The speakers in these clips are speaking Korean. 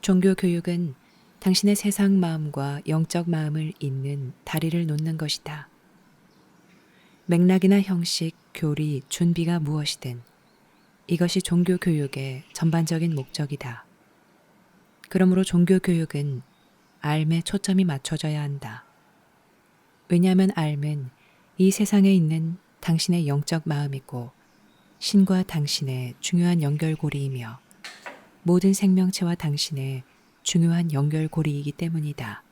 종교 교육은 당신의 세상 마음과 영적 마음을 잇는 다리를 놓는 것이다. 맥락이나 형식, 교리, 준비가 무엇이든 이것이 종교 교육의 전반적인 목적이다. 그러므로 종교 교육은 삶에 초점이 맞춰져야 한다. 왜냐하면 삶은 이 세상에 있는 당신의 영적 마음이고 신과 당신의 중요한 연결고리이며 모든 생명체와 당신의 중요한 연결고리이기 때문이다.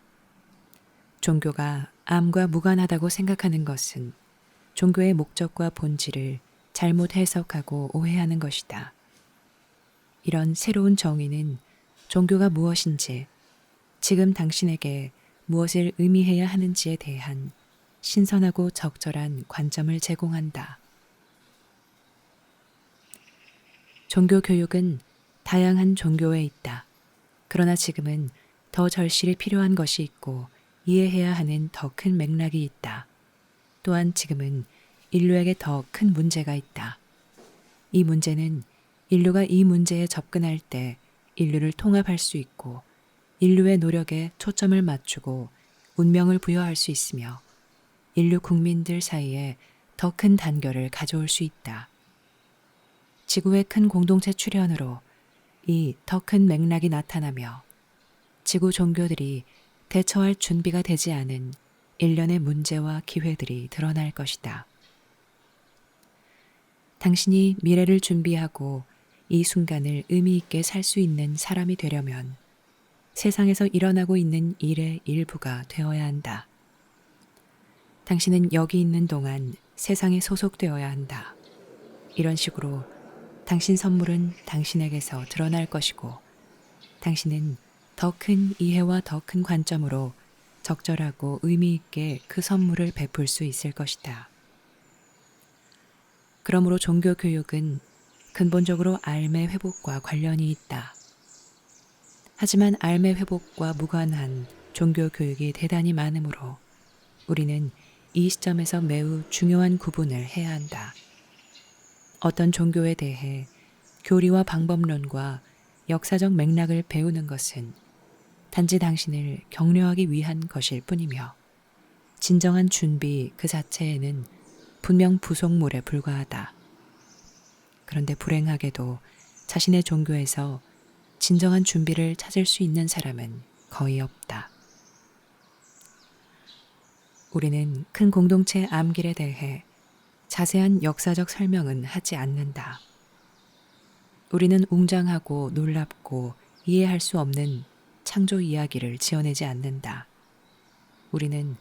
종교가 암과 무관하다고 생각하는 것은 종교의 목적과 본질을 잘못 해석하고 오해하는 것이다. 이런 새로운 정의는 종교가 무엇인지, 지금 당신에게 무엇을 의미해야 하는지에 대한 신선하고 적절한 관점을 제공한다. 종교 교육은 다양한 종교에 있다. 그러나 지금은 더 절실히 필요한 것이 있고 이해해야 하는 더 큰 맥락이 있다. 또한 지금은 인류에게 더 큰 문제가 있다. 이 문제는 인류가 이 문제에 접근할 때 인류를 통합할 수 있고 인류의 노력에 초점을 맞추고 운명을 부여할 수 있으며 인류 국민들 사이에 더 큰 단결을 가져올 수 있다. 지구의 큰 공동체 출현으로 이 더 큰 맥락이 나타나며 지구 종교들이 대처할 준비가 되지 않은 일련의 문제와 기회들이 드러날 것이다. 당신이 미래를 준비하고 이 순간을 의미 있게 살 수 있는 사람이 되려면 세상에서 일어나고 있는 일의 일부가 되어야 한다. 당신은 여기 있는 동안 세상에 소속되어야 한다. 이런 식으로 당신 선물은 당신에게서 드러날 것이고 당신은 더 큰 이해와 더 큰 관점으로 적절하고 의미 있게 그 선물을 베풀 수 있을 것이다. 그러므로 종교 교육은 근본적으로 삶의 회복과 관련이 있다. 하지만 삶의 회복과 무관한 종교 교육이 대단히 많으므로 우리는 이 시점에서 매우 중요한 구분을 해야 한다. 어떤 종교에 대해 교리와 방법론과 역사적 맥락을 배우는 것은 단지 당신을 격려하기 위한 것일 뿐이며 진정한 준비 그 자체에는 분명 부속물에 불과하다. 그런데 불행하게도 자신의 종교에서 진정한 준비를 찾을 수 있는 사람은 거의 없다. 우리는 큰 공동체 암길에 대해 자세한 역사적 설명은 하지 않는다. 우리는 웅장하고 놀랍고 이해할 수 없는 창조 이야기를 지어내지 않는다. 우리는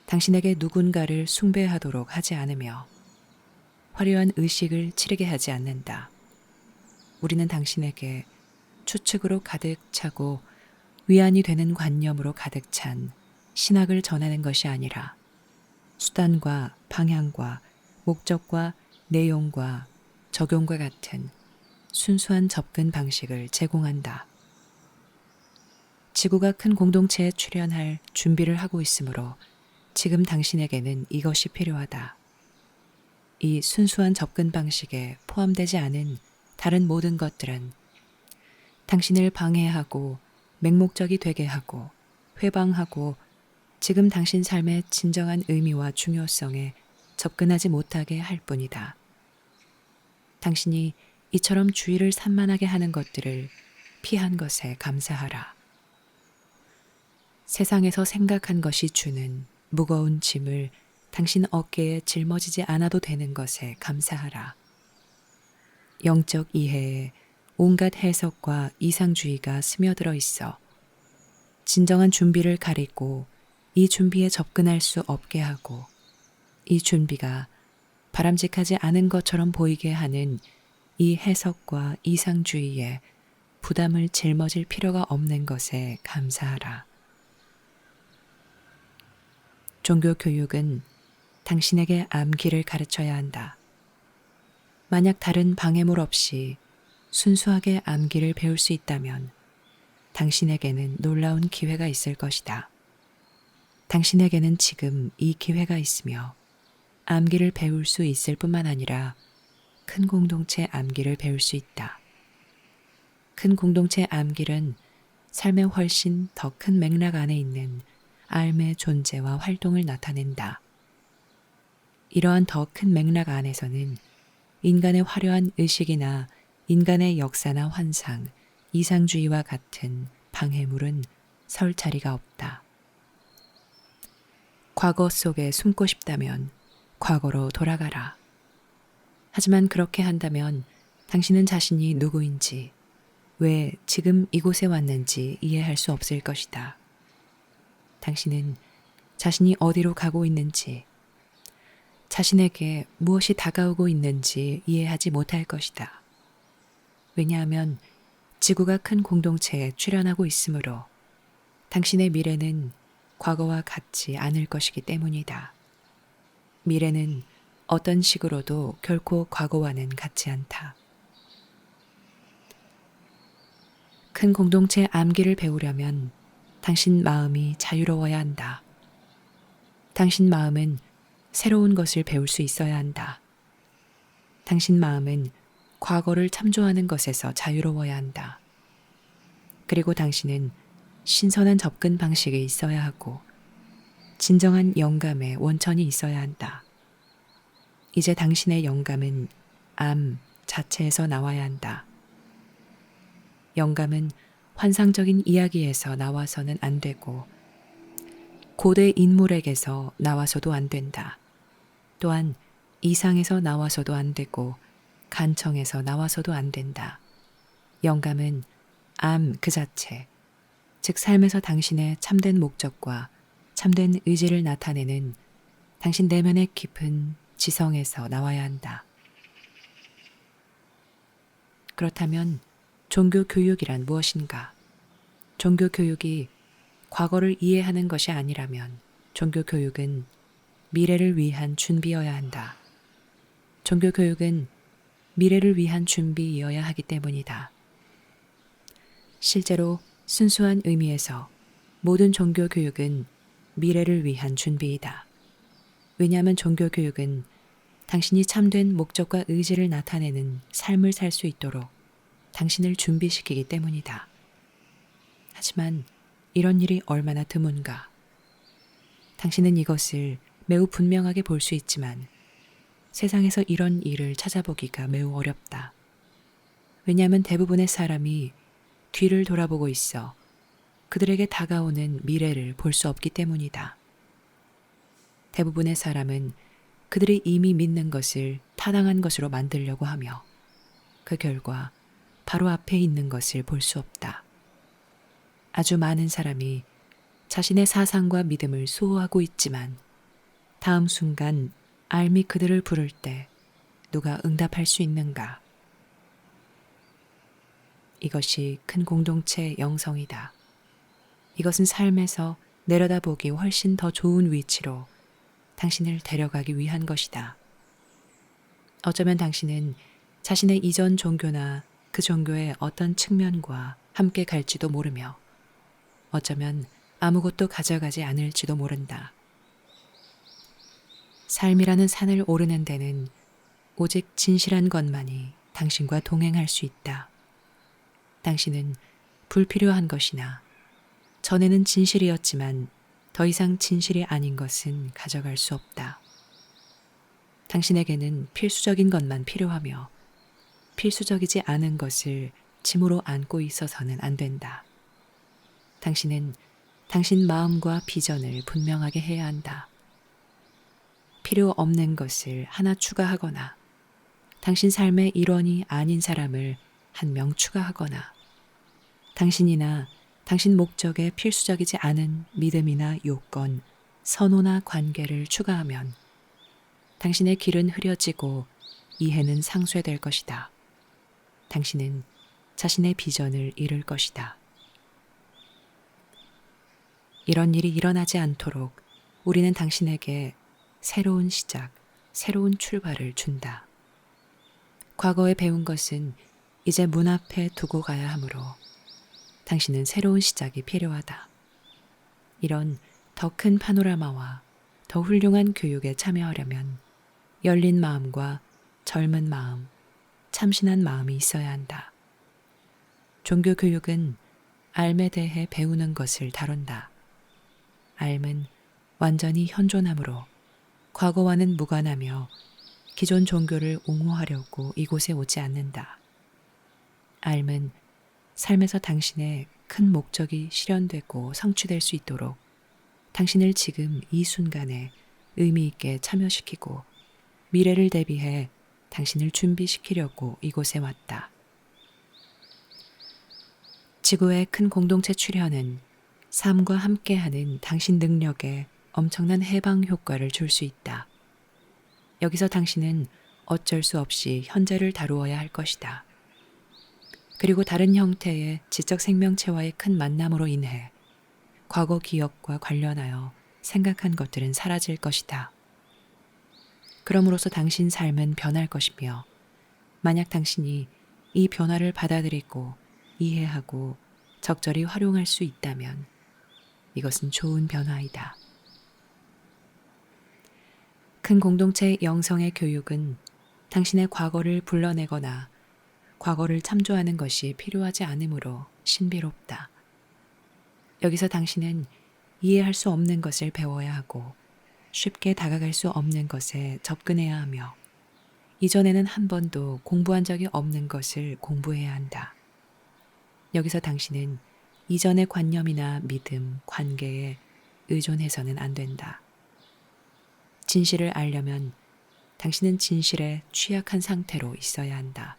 당신에게 누군가를 숭배하도록 하지 않으며 화려한 의식을 치르게 하지 않는다. 우리는 당신에게 추측으로 가득 차고 위안이 되는 관념으로 가득 찬 신학을 전하는 것이 아니라 수단과 방향과 목적과 내용과 적용과 같은 순수한 접근 방식을 제공한다. 지구가 큰 공동체에 출현할 준비를 하고 있으므로 지금 당신에게는 이것이 필요하다. 이 순수한 접근 방식에 포함되지 않은 다른 모든 것들은 당신을 방해하고 맹목적이 되게 하고 회방하고 지금 당신 삶의 진정한 의미와 중요성에 접근하지 못하게 할 뿐이다. 당신이 이처럼 주의를 산만하게 하는 것들을 피한 것에 감사하라. 세상에서 생각한 것이 주는 무거운 짐을 당신 어깨에 짊어지지 않아도 되는 것에 감사하라. 영적 이해에 온갖 해석과 이상주의가 스며들어 있어 진정한 준비를 가리고 이 준비에 접근할 수 없게 하고 이 준비가 바람직하지 않은 것처럼 보이게 하는 이 해석과 이상주의에 부담을 짊어질 필요가 없는 것에 감사하라. 종교 교육은 당신에게 암기를 가르쳐야 한다. 만약 다른 방해물 없이 순수하게 암기를 배울 수 있다면 당신에게는 놀라운 기회가 있을 것이다. 당신에게는 지금 이 기회가 있으며 암기를 배울 수 있을 뿐만 아니라 큰 공동체 암기를 배울 수 있다. 큰 공동체 암기는 삶의 훨씬 더 큰 맥락 안에 있는 삶의 존재와 활동을 나타낸다. 이러한 더 큰 맥락 안에서는 인간의 화려한 의식이나 인간의 역사나 환상, 이상주의와 같은 방해물은 설 자리가 없다. 과거 속에 숨고 싶다면 과거로 돌아가라. 하지만 그렇게 한다면 당신은 자신이 누구인지, 왜 지금 이곳에 왔는지 이해할 수 없을 것이다. 당신은 자신이 어디로 가고 있는지, 자신에게 무엇이 다가오고 있는지 이해하지 못할 것이다. 왜냐하면 지구가 큰 공동체에 출현하고 있으므로 당신의 미래는 과거와 같지 않을 것이기 때문이다. 미래는 어떤 식으로도 결코 과거와는 같지 않다. 큰 공동체 암기를 배우려면 당신 마음이 자유로워야 한다. 당신 마음은 새로운 것을 배울 수 있어야 한다. 당신 마음은 과거를 참조하는 것에서 자유로워야 한다. 그리고 당신은 신선한 접근 방식이 있어야 하고 진정한 영감의 원천이 있어야 한다. 이제 당신의 영감은 암 자체에서 나와야 한다. 영감은 환상적인 이야기에서 나와서는 안 되고 고대 인물에게서 나와서도 안 된다. 또한 이상에서 나와서도 안 되고 간청에서 나와서도 안 된다. 영감은 암 그 자체, 즉 삶에서 당신의 참된 목적과 참된 의지를 나타내는 당신 내면의 깊은 지성에서 나와야 한다. 그렇다면 종교 교육이란 무엇인가? 종교 교육이 과거를 이해하는 것이 아니라면 종교 교육은 미래를 위한 준비여야 한다. 종교 교육은 미래를 위한 준비이어야 하기 때문이다. 실제로 순수한 의미에서 모든 종교 교육은 미래를 위한 준비이다. 왜냐하면 종교 교육은 당신이 참된 목적과 의지를 나타내는 삶을 살 수 있도록 당신을 준비시키기 때문이다. 하지만 이런 일이 얼마나 드문가. 당신은 이것을 매우 분명하게 볼 수 있지만 세상에서 이런 일을 찾아보기가 매우 어렵다. 왜냐하면 대부분의 사람이 뒤를 돌아보고 있어 그들에게 다가오는 미래를 볼 수 없기 때문이다. 대부분의 사람은 그들이 이미 믿는 것을 타당한 것으로 만들려고 하며 그 결과 바로 앞에 있는 것을 볼 수 없다. 아주 많은 사람이 자신의 사상과 믿음을 수호하고 있지만 다음 순간 알미 그들을 부를 때 누가 응답할 수 있는가? 이것이 큰 공동체의 영성이다. 이것은 삶에서 내려다보기 훨씬 더 좋은 위치로 당신을 데려가기 위한 것이다. 어쩌면 당신은 자신의 이전 종교나 그 종교의 어떤 측면과 함께 갈지도 모르며 어쩌면 아무것도 가져가지 않을지도 모른다. 삶이라는 산을 오르는 데는 오직 진실한 것만이 당신과 동행할 수 있다. 당신은 불필요한 것이나 전에는 진실이었지만 더 이상 진실이 아닌 것은 가져갈 수 없다. 당신에게는 필수적인 것만 필요하며 필수적이지 않은 것을 짐으로 안고 있어서는 안 된다. 당신은 당신 마음과 비전을 분명하게 해야 한다. 필요 없는 것을 하나 추가하거나 당신 삶의 일원이 아닌 사람을 한 명 추가하거나 당신이나 당신 목적에 필수적이지 않은 믿음이나 요건, 선호나 관계를 추가하면 당신의 길은 흐려지고 이해는 상쇄될 것이다. 당신은 자신의 비전을 잃을 것이다. 이런 일이 일어나지 않도록 우리는 당신에게 새로운 시작, 새로운 출발을 준다. 과거에 배운 것은 이제 문 앞에 두고 가야 하므로 당신은 새로운 시작이 필요하다. 이런 더 큰 파노라마와 더 훌륭한 교육에 참여하려면 열린 마음과 젊은 마음, 참신한 마음이 있어야 한다. 종교 교육은 삶에 대해 배우는 것을 다룬다. 삶은 완전히 현존함으로 과거와는 무관하며 기존 종교를 옹호하려고 이곳에 오지 않는다. 삶은 삶에서 당신의 큰 목적이 실현되고 성취될 수 있도록 당신을 지금 이 순간에 의미 있게 참여시키고 미래를 대비해 당신을 준비시키려고 이곳에 왔다. 지구의 큰 공동체 출현은 삶과 함께하는 당신 능력에 엄청난 해방 효과를 줄 수 있다. 여기서 당신은 어쩔 수 없이 현재를 다루어야 할 것이다. 그리고 다른 형태의 지적 생명체와의 큰 만남으로 인해 과거 기억과 관련하여 생각한 것들은 사라질 것이다. 그럼으로써 당신 삶은 변할 것이며, 만약 당신이 이 변화를 받아들이고 이해하고 적절히 활용할 수 있다면 이것은 좋은 변화이다. 큰 공동체의 영성의 교육은 당신의 과거를 불러내거나 과거를 참조하는 것이 필요하지 않으므로 신비롭다. 여기서 당신은 이해할 수 없는 것을 배워야 하고 쉽게 다가갈 수 없는 것에 접근해야 하며 이전에는 한 번도 공부한 적이 없는 것을 공부해야 한다. 여기서 당신은 이전의 관념이나 믿음, 관계에 의존해서는 안 된다. 진실을 알려면 당신은 진실에 취약한 상태로 있어야 한다.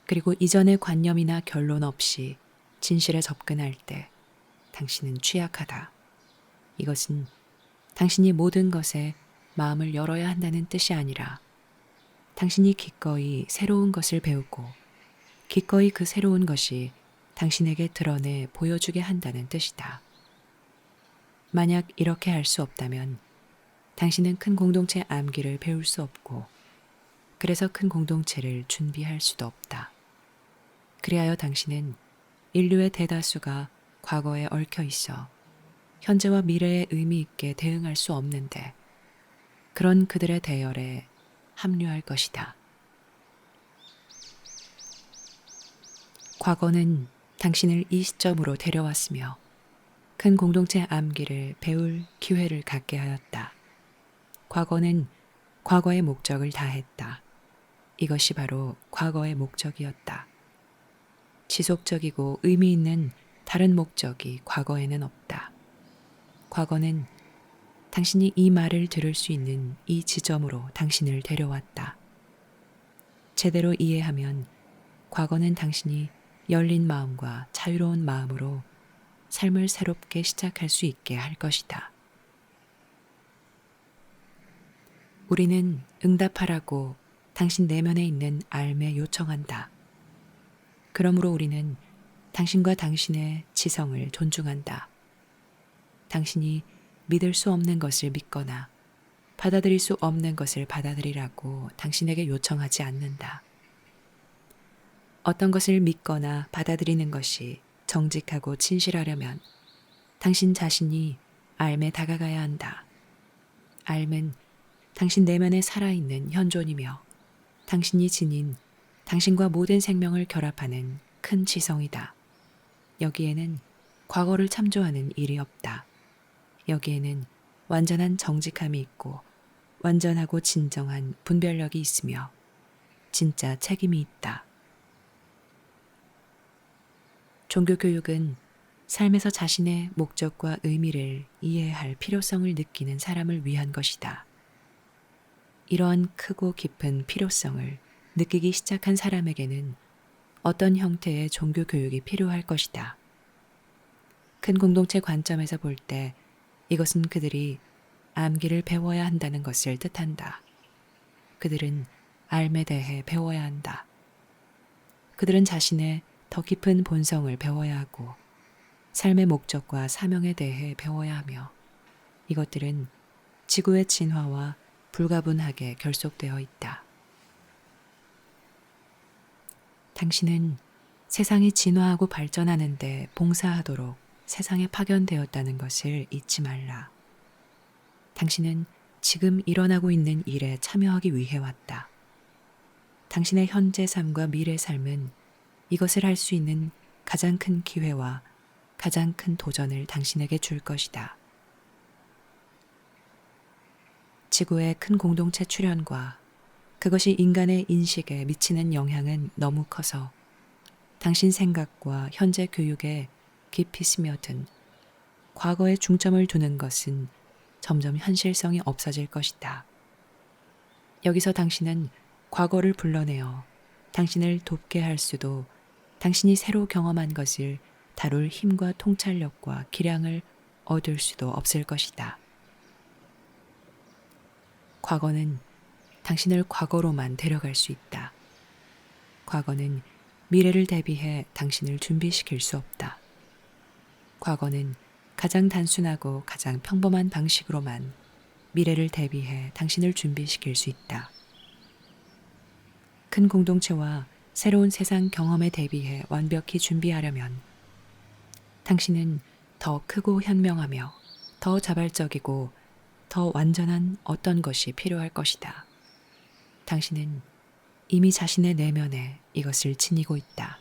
그리고 이전의 관념이나 결론 없이 진실에 접근할 때 당신은 취약하다. 이것은 당신이 모든 것에 마음을 열어야 한다는 뜻이 아니라 당신이 기꺼이 새로운 것을 배우고 기꺼이 그 새로운 것이 당신에게 드러내 보여주게 한다는 뜻이다. 만약 이렇게 할 수 없다면 당신은 큰 공동체 암기를 배울 수 없고 그래서 큰 공동체를 준비할 수도 없다. 그리하여 당신은 인류의 대다수가 과거에 얽혀 있어 현재와 미래에 의미 있게 대응할 수 없는데 그런 그들의 대열에 합류할 것이다. 과거는 당신을 이 시점으로 데려왔으며 큰 공동체 암기를 배울 기회를 갖게 하였다. 과거는 과거의 목적을 다했다. 이것이 바로 과거의 목적이었다. 지속적이고 의미 있는 다른 목적이 과거에는 없다. 과거는 당신이 이 말을 들을 수 있는 이 지점으로 당신을 데려왔다. 제대로 이해하면 과거는 당신이 열린 마음과 자유로운 마음으로 삶을 새롭게 시작할 수 있게 할 것이다. 우리는 응답하라고 당신 내면에 있는 삶에 요청한다. 그러므로 우리는 당신과 당신의 지성을 존중한다. 당신이 믿을 수 없는 것을 믿거나 받아들일 수 없는 것을 받아들이라고 당신에게 요청하지 않는다. 어떤 것을 믿거나 받아들이는 것이 정직하고 진실하려면 당신 자신이 삶에 다가가야 한다. 삶은 당신 내면에 살아있는 현존이며 당신이 지닌 당신과 모든 생명을 결합하는 큰 지성이다. 여기에는 과거를 참조하는 일이 없다. 여기에는 완전한 정직함이 있고 완전하고 진정한 분별력이 있으며 진짜 책임이 있다. 종교교육은 삶에서 자신의 목적과 의미를 이해할 필요성을 느끼는 사람을 위한 것이다. 이러한 크고 깊은 필요성을 느끼기 시작한 사람에게는 어떤 형태의 종교교육이 필요할 것이다. 큰 공동체 관점에서 볼 때 이것은 그들이 암기를 배워야 한다는 것을 뜻한다. 그들은 삶에 대해 배워야 한다. 그들은 자신의 더 깊은 본성을 배워야 하고 삶의 목적과 사명에 대해 배워야 하며 이것들은 지구의 진화와 불가분하게 결속되어 있다. 당신은 세상이 진화하고 발전하는 데 봉사하도록 세상에 파견되었다는 것을 잊지 말라. 당신은 지금 일어나고 있는 일에 참여하기 위해 왔다. 당신의 현재 삶과 미래 삶은 이것을 할 수 있는 가장 큰 기회와 가장 큰 도전을 당신에게 줄 것이다. 지구의 큰 공동체 출현과 그것이 인간의 인식에 미치는 영향은 너무 커서 당신 생각과 현재 교육에 깊이 스며든 과거에 중점을 두는 것은 점점 현실성이 없어질 것이다. 여기서 당신은 과거를 불러내어 당신을 돕게 할 수도 당신이 새로 경험한 것을 다룰 힘과 통찰력과 기량을 얻을 수도 없을 것이다. 과거는 당신을 과거로만 데려갈 수 있다. 과거는 미래를 대비해 당신을 준비시킬 수 없다. 과거는 가장 단순하고 가장 평범한 방식으로만 미래를 대비해 당신을 준비시킬 수 있다. 큰 공동체와 새로운 세상 경험에 대비해 완벽히 준비하려면 당신은 더 크고 현명하며 더 자발적이고 더 완전한 어떤 것이 필요할 것이다. 당신은 이미 자신의 내면에 이것을 지니고 있다.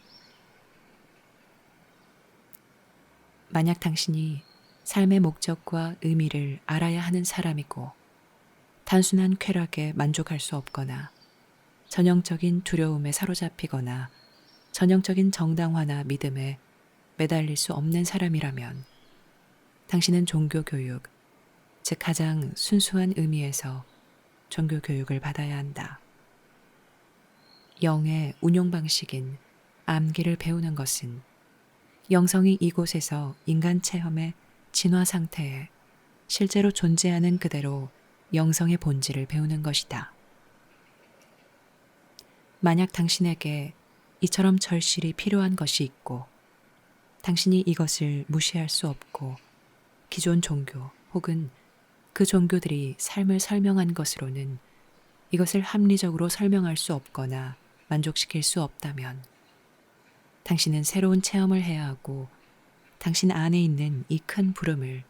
만약 당신이 삶의 목적과 의미를 알아야 하는 사람이고 단순한 쾌락에 만족할 수 없거나 전형적인 두려움에 사로잡히거나 전형적인 정당화나 믿음에 매달릴 수 없는 사람이라면 당신은 종교교육, 즉 가장 순수한 의미에서 종교교육을 받아야 한다. 영의 운용 방식인 암기를 배우는 것은 영성이 이곳에서 인간 체험의 진화 상태에 실제로 존재하는 그대로 영성의 본질을 배우는 것이다. 만약 당신에게 이처럼 절실히 필요한 것이 있고 당신이 이것을 무시할 수 없고 기존 종교 혹은 그 종교들이 삶을 설명한 것으로는 이것을 합리적으로 설명할 수 없거나 만족시킬 수 없다면 당신은 새로운 체험을 해야 하고 당신 안에 있는 이 큰 부름을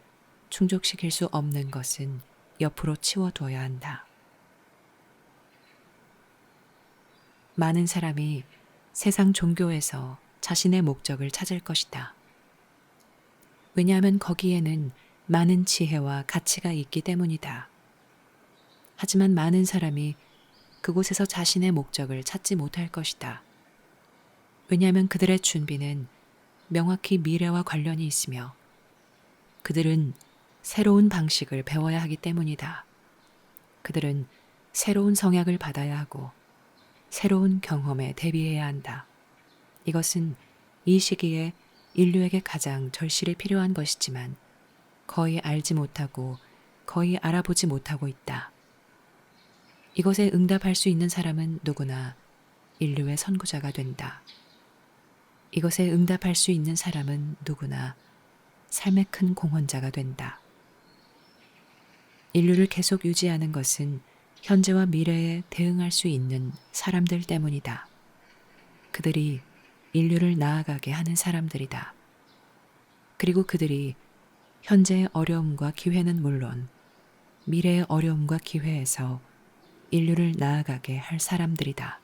충족시킬 수 없는 것은 옆으로 치워두어야 한다. 많은 사람이 세상 종교에서 자신의 목적을 찾을 것이다. 왜냐하면 거기에는 많은 지혜와 가치가 있기 때문이다. 하지만 많은 사람이 그곳에서 자신의 목적을 찾지 못할 것이다. 왜냐하면 그들의 준비는 명확히 미래와 관련이 있으며 그들은 새로운 방식을 배워야 하기 때문이다. 그들은 새로운 성약을 받아야 하고 새로운 경험에 대비해야 한다. 이것은 이 시기에 인류에게 가장 절실히 필요한 것이지만 거의 알지 못하고 거의 알아보지 못하고 있다. 이것에 응답할 수 있는 사람은 누구나 인류의 선구자가 된다. 이것에 응답할 수 있는 사람은 누구나 삶의 큰 공헌자가 된다. 인류를 계속 유지하는 것은 현재와 미래에 대응할 수 있는 사람들 때문이다. 그들이 인류를 나아가게 하는 사람들이다. 그리고 그들이 현재의 어려움과 기회는 물론 미래의 어려움과 기회에서 인류를 나아가게 할 사람들이다.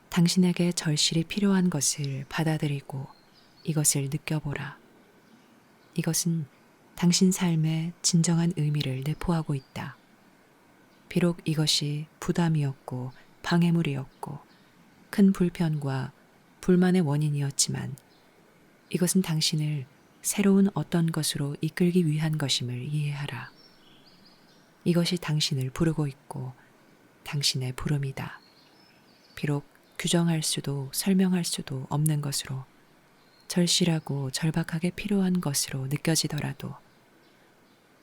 당신에게 절실히 필요한 것을 받아들이고 이것을 느껴보라. 이것은 당신 삶의 진정한 의미를 내포하고 있다. 비록 이것이 부담이었고 방해물이었고 큰 불편과 불만의 원인이었지만 이것은 당신을 새로운 어떤 것으로 이끌기 위한 것임을 이해하라. 이것이 당신을 부르고 있고 당신의 부름이다. 비록 규정할 수도 설명할 수도 없는 것으로 절실하고 절박하게 필요한 것으로 느껴지더라도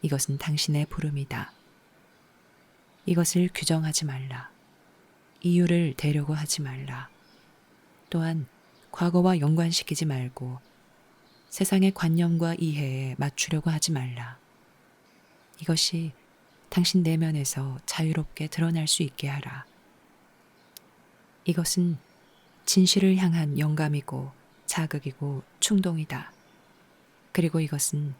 이것은 당신의 부름이다. 이것을 규정하지 말라. 이유를 대려고 하지 말라. 또한 과거와 연관시키지 말고 세상의 관념과 이해에 맞추려고 하지 말라. 이것이 당신 내면에서 자유롭게 드러날 수 있게 하라. 이것은 진실을 향한 영감이고 자극이고 충동이다. 그리고 이것은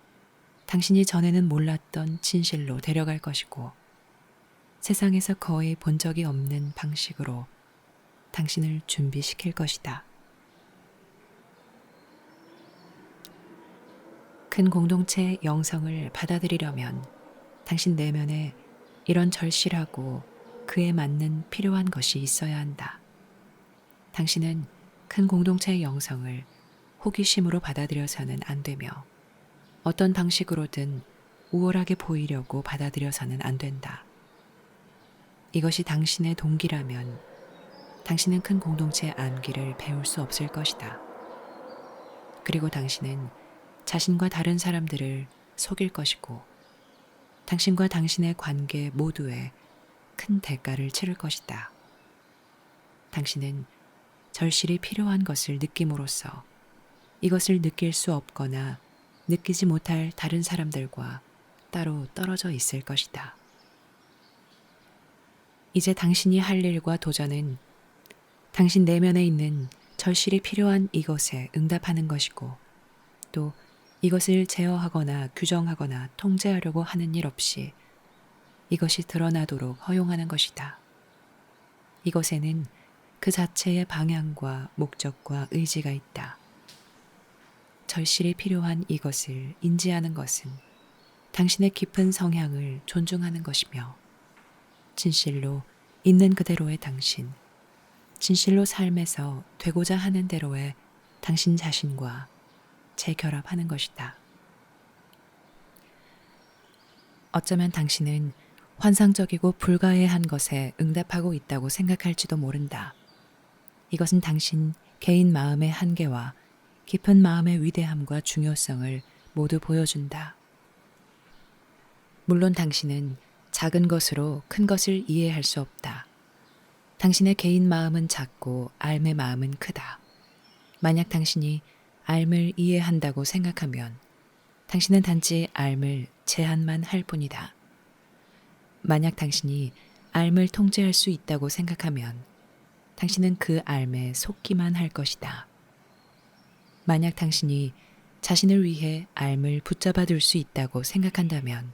당신이 전에는 몰랐던 진실로 데려갈 것이고 세상에서 거의 본 적이 없는 방식으로 당신을 준비시킬 것이다. 큰 공동체의 영성을 받아들이려면 당신 내면에 이런 절실하고 그에 맞는 필요한 것이 있어야 한다. 당신은 큰 공동체의 영성을 호기심으로 받아들여서는 안 되며 어떤 방식으로든 우월하게 보이려고 받아들여서는 안 된다. 이것이 당신의 동기라면 당신은 큰 공동체의 암기를 배울 수 없을 것이다. 그리고 당신은 자신과 다른 사람들을 속일 것이고 당신과 당신의 관계 모두에 큰 대가를 치를 것이다. 당신은 절실히 필요한 것을 느낌으로써 이것을 느낄 수 없거나 느끼지 못할 다른 사람들과 따로 떨어져 있을 것이다. 이제 당신이 할 일과 도전은 당신 내면에 있는 절실히 필요한 이것에 응답하는 것이고 또 이것을 제어하거나 규정하거나 통제하려고 하는 일 없이 이것이 드러나도록 허용하는 것이다. 이것에는 그 자체의 방향과 목적과 의지가 있다. 절실히 필요한 이것을 인지하는 것은 당신의 깊은 성향을 존중하는 것이며 진실로 있는 그대로의 당신, 진실로 삶에서 되고자 하는 대로의 당신 자신과 재결합하는 것이다. 어쩌면 당신은 환상적이고 불가해한 것에 응답하고 있다고 생각할지도 모른다. 이것은 당신 개인 마음의 한계와 깊은 마음의 위대함과 중요성을 모두 보여준다. 물론 당신은 작은 것으로 큰 것을 이해할 수 없다. 당신의 개인 마음은 작고 삶의 마음은 크다. 만약 당신이 삶을 이해한다고 생각하면 당신은 단지 삶을 제한만 할 뿐이다. 만약 당신이 삶을 통제할 수 있다고 생각하면 당신은 그 삶에 속기만 할 것이다. 만약 당신이 자신을 위해 삶을 붙잡아 둘 수 있다고 생각한다면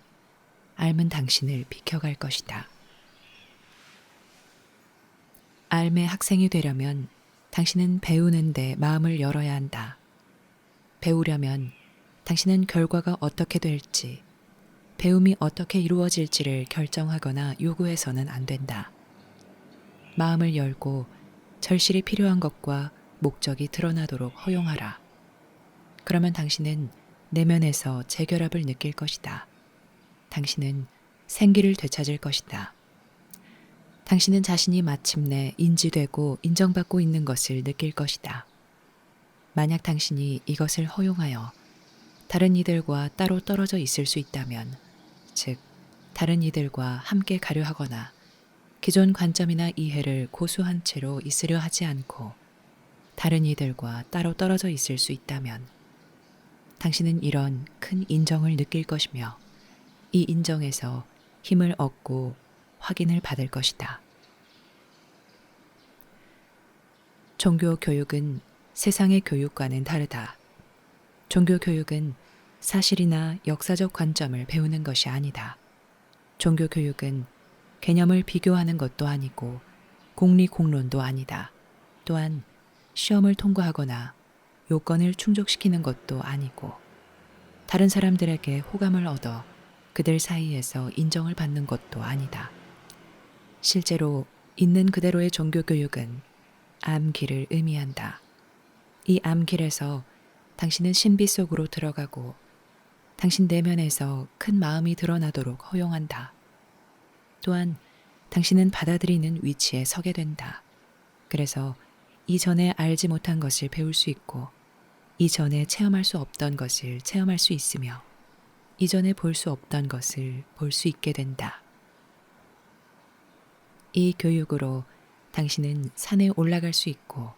삶은 당신을 비켜갈 것이다. 삶의 학생이 되려면 당신은 배우는 데 마음을 열어야 한다. 배우려면 당신은 결과가 어떻게 될지, 배움이 어떻게 이루어질지를 결정하거나 요구해서는 안 된다. 마음을 열고 절실히 필요한 것과 목적이 드러나도록 허용하라. 그러면 당신은 내면에서 재결합을 느낄 것이다. 당신은 생기를 되찾을 것이다. 당신은 자신이 마침내 인지되고 인정받고 있는 것을 느낄 것이다. 만약 당신이 이것을 허용하여 다른 이들과 따로 떨어져 있을 수 있다면, 즉, 다른 이들과 함께 가려 하거나 기존 관점이나 이해를 고수한 채로 있으려 하지 않고 다른 이들과 따로 떨어져 있을 수 있다면, 당신은 이런 큰 인정을 느낄 것이며 이 인정에서 힘을 얻고 확인을 받을 것이다. 종교 교육은 세상의 교육과는 다르다. 종교 교육은 사실이나 역사적 관점을 배우는 것이 아니다. 종교 교육은 개념을 비교하는 것도 아니고 공리공론도 아니다. 또한 시험을 통과하거나 요건을 충족시키는 것도 아니고 다른 사람들에게 호감을 얻어 그들 사이에서 인정을 받는 것도 아니다. 실제로 있는 그대로의 종교 교육은 암길을 의미한다. 이 암길에서 당신은 신비 속으로 들어가고 당신 내면에서 큰 마음이 드러나도록 허용한다. 또한 당신은 받아들이는 위치에 서게 된다. 그래서 이전에 알지 못한 것을 배울 수 있고 이전에 체험할 수 없던 것을 체험할 수 있으며 이전에 볼 수 없던 것을 볼 수 있게 된다. 이 교육으로 당신은 산에 올라갈 수 있고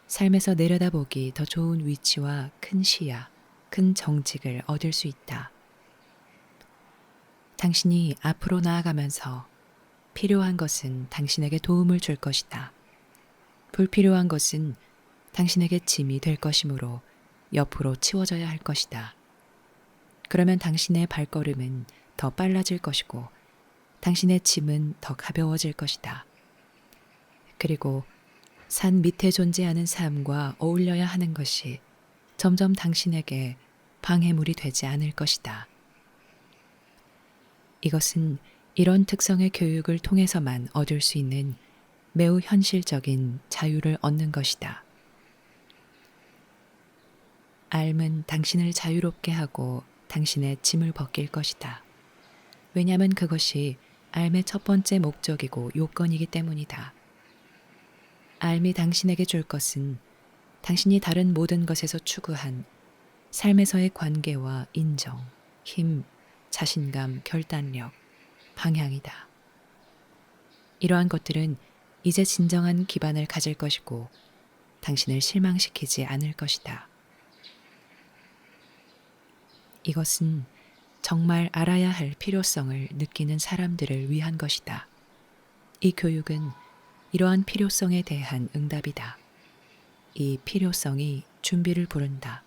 삶에서 내려다보기 더 좋은 위치와 큰 시야, 큰 정직을 얻을 수 있다. 당신이 앞으로 나아가면서 필요한 것은 당신에게 도움을 줄 것이다. 불필요한 것은 당신에게 짐이 될 것이므로 옆으로 치워져야 할 것이다. 그러면 당신의 발걸음은 더 빨라질 것이고 당신의 짐은 더 가벼워질 것이다. 그리고 산 밑에 존재하는 삶과 어울려야 하는 것이 점점 당신에게 방해물이 되지 않을 것이다. 이것은 이런 특성의 교육을 통해서만 얻을 수 있는 매우 현실적인 자유를 얻는 것이다. 삶은 당신을 자유롭게 하고 당신의 짐을 벗길 것이다. 왜냐하면 그것이 삶의 첫 번째 목적이고 요건이기 때문이다. 삶이 당신에게 줄 것은 당신이 다른 모든 것에서 추구한 삶에서의 관계와 인정, 힘, 자신감, 결단력, 방향이다. 이러한 것들은 이제 진정한 기반을 가질 것이고 당신을 실망시키지 않을 것이다. 이것은 정말 알아야 할 필요성을 느끼는 사람들을 위한 것이다. 이 교육은 이러한 필요성에 대한 응답이다. 이 필요성이 준비를 부른다.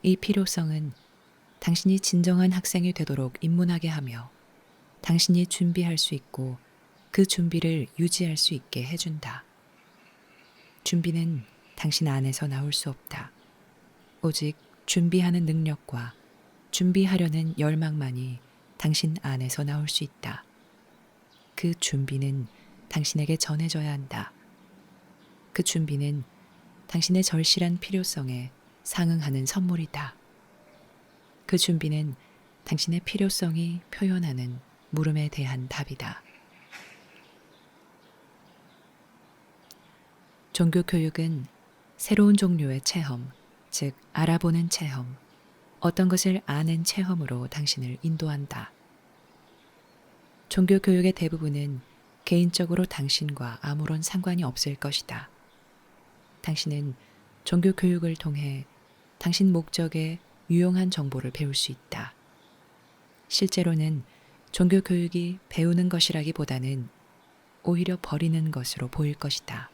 이 필요성은 당신이 진정한 학생이 되도록 입문하게 하며 당신이 준비할 수 있고 그 준비를 유지할 수 있게 해준다. 준비는 당신 안에서 나올 수 없다. 오직 준비하는 능력과 준비하려는 열망만이 당신 안에서 나올 수 있다. 그 준비는 당신에게 전해져야 한다. 그 준비는 당신의 절실한 필요성에 상응하는 선물이다. 그 준비는 당신의 필요성이 표현하는 물음에 대한 답이다. 종교 교육은 새로운 종류의 체험, 즉 알아보는 체험, 어떤 것을 아는 체험으로 당신을 인도한다. 종교 교육의 대부분은 개인적으로 당신과 아무런 상관이 없을 것이다. 당신은 종교 교육을 통해 당신 목적에 유용한 정보를 배울 수 있다. 실제로는 종교 교육이 배우는 것이라기보다는 오히려 버리는 것으로 보일 것이다.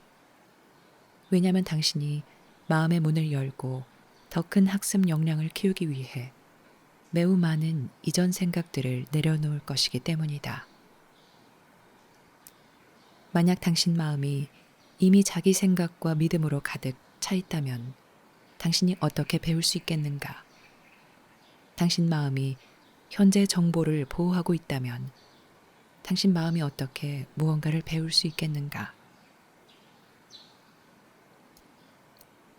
왜냐하면 당신이 마음의 문을 열고 더 큰 학습 역량을 키우기 위해 매우 많은 이전 생각들을 내려놓을 것이기 때문이다. 만약 당신 마음이 이미 자기 생각과 믿음으로 가득 차 있다면 당신이 어떻게 배울 수 있겠는가? 당신 마음이 현재 정보를 보호하고 있다면 당신 마음이 어떻게 무언가를 배울 수 있겠는가?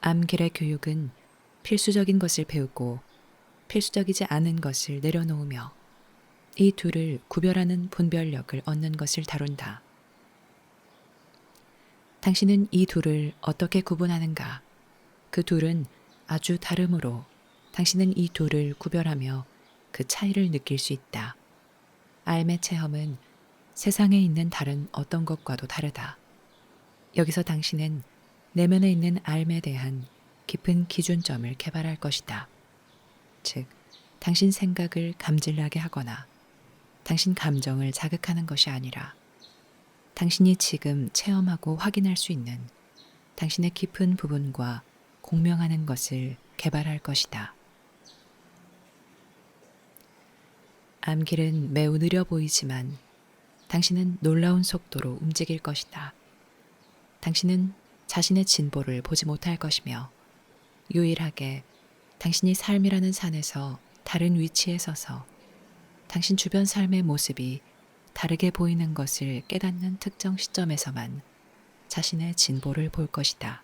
암길의 교육은 필수적인 것을 배우고 필수적이지 않은 것을 내려놓으며 이 둘을 구별하는 분별력을 얻는 것을 다룬다. 당신은 이 둘을 어떻게 구분하는가? 그 둘은 아주 다르므로 당신은 이 둘을 구별하며 그 차이를 느낄 수 있다. 삶의 체험은 세상에 있는 다른 어떤 것과도 다르다. 여기서 당신은 내면에 있는 삶에 대한 깊은 기준점을 개발할 것이다. 즉, 당신 생각을 감질나게 하거나 당신 감정을 자극하는 것이 아니라 당신이 지금 체험하고 확인할 수 있는 당신의 깊은 부분과 공명하는 것을 개발할 것이다. 암길은 매우 느려 보이지만 당신은 놀라운 속도로 움직일 것이다. 당신은 자신의 진보를 보지 못할 것이며 유일하게 당신이 삶이라는 산에서 다른 위치에 서서 당신 주변 삶의 모습이 다르게 보이는 것을 깨닫는 특정 시점에서만 자신의 진보를 볼 것이다.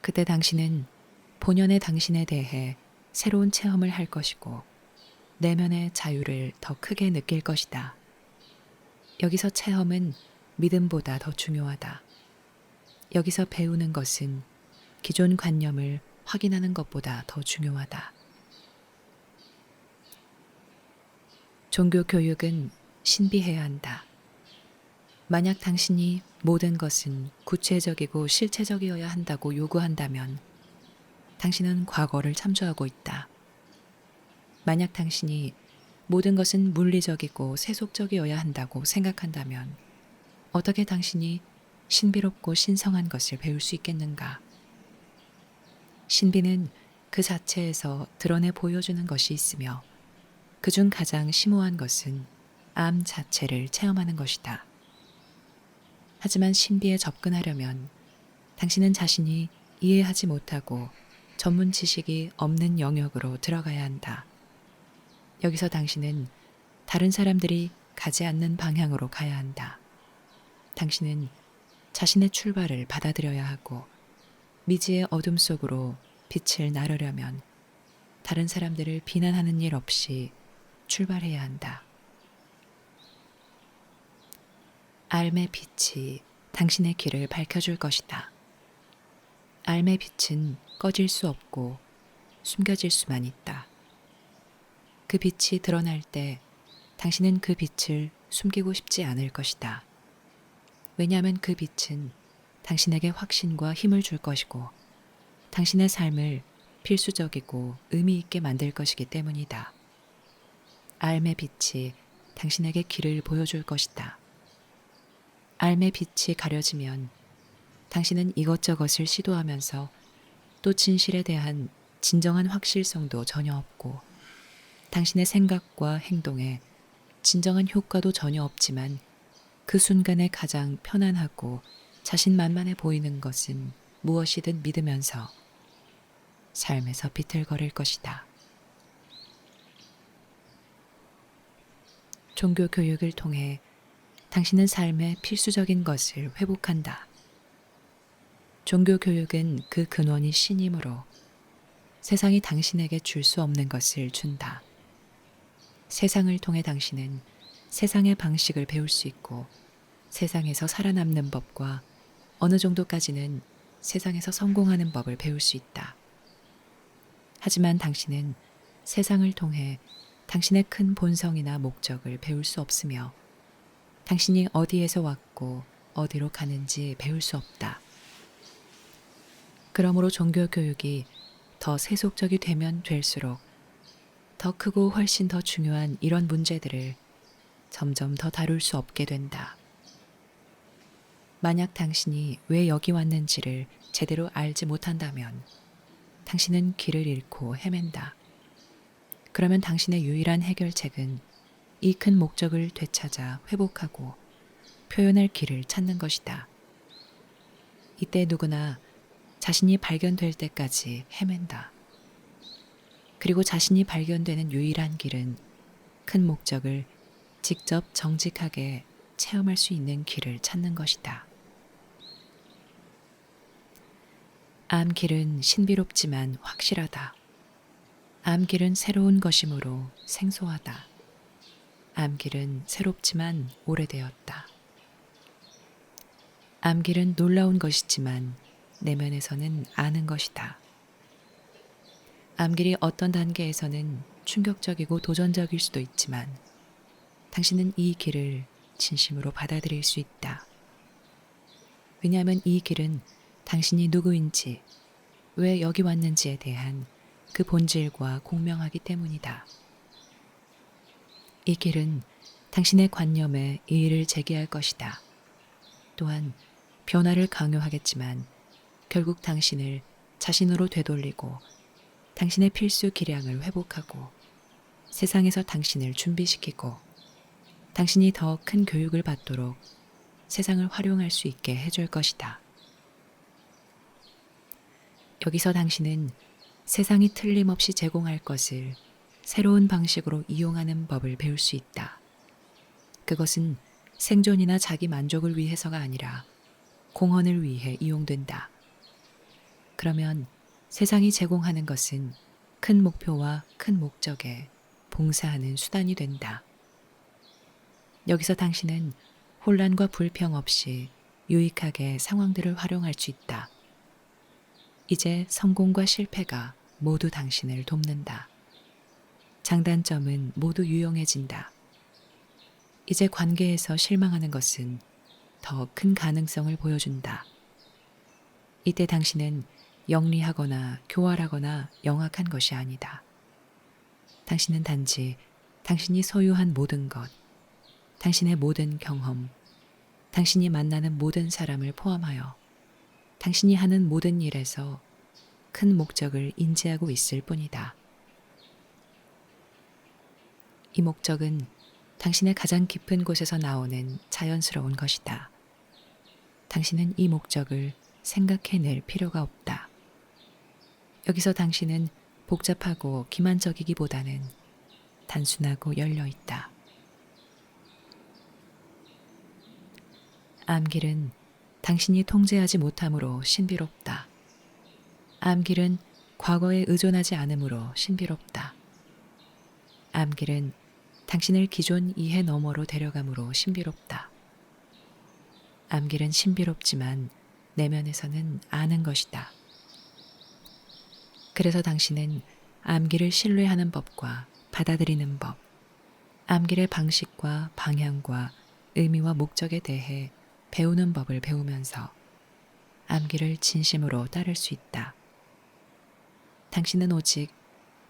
그때 당신은 본연의 당신에 대해 새로운 체험을 할 것이고 내면의 자유를 더 크게 느낄 것이다. 여기서 체험은 믿음보다 더 중요하다. 여기서 배우는 것은 기존 관념을 확인하는 것보다 더 중요하다. 종교 교육은 신비해야 한다. 만약 당신이 모든 것은 구체적이고 실체적이어야 한다고 요구한다면 당신은 과거를 참조하고 있다. 만약 당신이 모든 것은 물리적이고 세속적이어야 한다고 생각한다면 어떻게 당신이 신비롭고 신성한 것을 배울 수 있겠는가? 신비는 그 자체에서 드러내 보여주는 것이 있으며 그중 가장 심오한 것은 암 자체를 체험하는 것이다. 하지만 신비에 접근하려면 당신은 자신이 이해하지 못하고 전문 지식이 없는 영역으로 들어가야 한다. 여기서 당신은 다른 사람들이 가지 않는 방향으로 가야 한다. 당신은 자신의 출발을 받아들여야 하고 미지의 어둠 속으로 빛을 나르려면 다른 사람들을 비난하는 일 없이 출발해야 한다. 알의 빛이 당신의 길을 밝혀줄 것이다. 알의 빛은 꺼질 수 없고 숨겨질 수만 있다. 그 빛이 드러날 때 당신은 그 빛을 숨기고 싶지 않을 것이다. 왜냐하면 그 빛은 당신에게 확신과 힘을 줄 것이고 당신의 삶을 필수적이고 의미 있게 만들 것이기 때문이다. 알의 빛이 당신에게 길을 보여줄 것이다. 알의 빛이 가려지면 당신은 이것저것을 시도하면서 또 진실에 대한 진정한 확실성도 전혀 없고 당신의 생각과 행동에 진정한 효과도 전혀 없지만 그 순간에 가장 편안하고 자신만만해 보이는 것은 무엇이든 믿으면서 삶에서 비틀거릴 것이다. 종교 교육을 통해 당신은 삶의 필수적인 것을 회복한다. 종교 교육은 그 근원이 신이므로 세상이 당신에게 줄 수 없는 것을 준다. 세상을 통해 당신은 세상의 방식을 배울 수 있고 세상에서 살아남는 법과 어느 정도까지는 세상에서 성공하는 법을 배울 수 있다. 하지만 당신은 세상을 통해 당신의 큰 본성이나 목적을 배울 수 없으며 당신이 어디에서 왔고 어디로 가는지 배울 수 없다. 그러므로 종교 교육이 더 세속적이 되면 될수록 더 크고 훨씬 더 중요한 이런 문제들을 점점 더 다룰 수 없게 된다. 만약 당신이 왜 여기 왔는지를 제대로 알지 못한다면 당신은 길을 잃고 헤맨다. 그러면 당신의 유일한 해결책은 이 큰 목적을 되찾아 회복하고 표현할 길을 찾는 것이다. 이때 누구나 자신이 발견될 때까지 헤맨다. 그리고 자신이 발견되는 유일한 길은 큰 목적을 직접 정직하게 체험할 수 있는 길을 찾는 것이다. 암길은 신비롭지만 확실하다. 암길은 새로운 것이므로 생소하다. 암길은 새롭지만 오래되었다. 암길은 놀라운 것이지만 내면에서는 아는 것이다. 암길이 어떤 단계에서는 충격적이고 도전적일 수도 있지만 당신은 이 길을 진심으로 받아들일 수 있다. 왜냐하면 이 길은 당신이 누구인지, 왜 여기 왔는지에 대한 그 본질과 공명하기 때문이다. 이 길은 당신의 관념에 이의를 제기할 것이다. 또한 변화를 강요하겠지만 결국 당신을 자신으로 되돌리고 당신의 필수 기량을 회복하고 세상에서 당신을 준비시키고 당신이 더 큰 교육을 받도록 세상을 활용할 수 있게 해줄 것이다. 여기서 당신은 세상이 틀림없이 제공할 것을 새로운 방식으로 이용하는 법을 배울 수 있다. 그것은 생존이나 자기 만족을 위해서가 아니라 공헌을 위해 이용된다. 그러면 세상이 제공하는 것은 큰 목표와 큰 목적에 봉사하는 수단이 된다. 여기서 당신은 혼란과 불평 없이 유익하게 상황들을 활용할 수 있다. 이제 성공과 실패가 모두 당신을 돕는다. 장단점은 모두 유용해진다. 이제 관계에서 실망하는 것은 더 큰 가능성을 보여준다. 이때 당신은 영리하거나 교활하거나 영악한 것이 아니다. 당신은 단지 당신이 소유한 모든 것, 당신의 모든 경험, 당신이 만나는 모든 사람을 포함하여 당신이 하는 모든 일에서 큰 목적을 인지하고 있을 뿐이다. 이 목적은 당신의 가장 깊은 곳에서 나오는 자연스러운 것이다. 당신은 이 목적을 생각해낼 필요가 없다. 여기서 당신은 복잡하고 기만적이기보다는 단순하고 열려 있다. 암길은 당신이 통제하지 못함으로 신비롭다. 암길은 과거에 의존하지 않으므로 신비롭다. 암길은 당신을 기존 이해 너머로 데려감으로 신비롭다. 암길은 신비롭지만 내면에서는 아는 것이다. 그래서 당신은 암길을 신뢰하는 법과 받아들이는 법, 암길의 방식과 방향과 의미와 목적에 대해 배우는 법을 배우면서 암길을 진심으로 따를 수 있다. 당신은 오직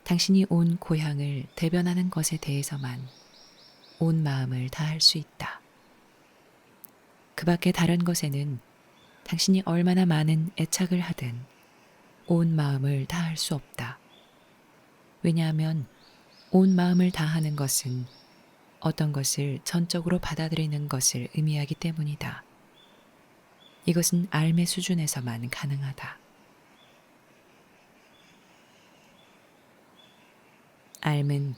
당신이 온 고향을 대변하는 것에 대해서만 온 마음을 다할 수 있다. 그 밖에 다른 것에는 당신이 얼마나 많은 애착을 하든 온 마음을 다할 수 없다. 왜냐하면 온 마음을 다하는 것은 어떤 것을 전적으로 받아들이는 것을 의미하기 때문이다. 이것은 알매 수준에서만 가능하다. 알은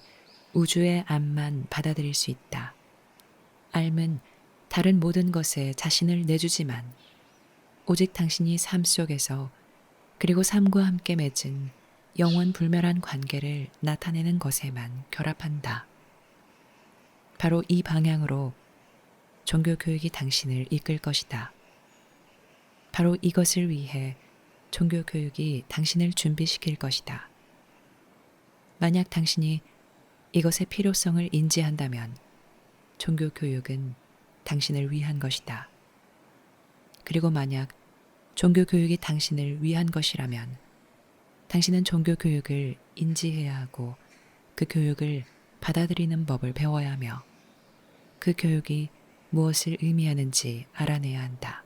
우주의 암만 받아들일 수 있다. 알은 다른 모든 것에 자신을 내주지만 오직 당신이 삶 속에서 그리고 삶과 함께 맺은 영원 불멸한 관계를 나타내는 것에만 결합한다. 바로 이 방향으로 종교교육이 당신을 이끌 것이다. 바로 이것을 위해 종교교육이 당신을 준비시킬 것이다. 만약 당신이 이것의 필요성을 인지한다면 종교교육은 당신을 위한 것이다. 그리고 만약 종교교육이 당신을 위한 것이라면 당신은 종교교육을 인지해야 하고 그 교육을 받아들이는 법을 배워야 하며 그 교육이 무엇을 의미하는지 알아내야 한다.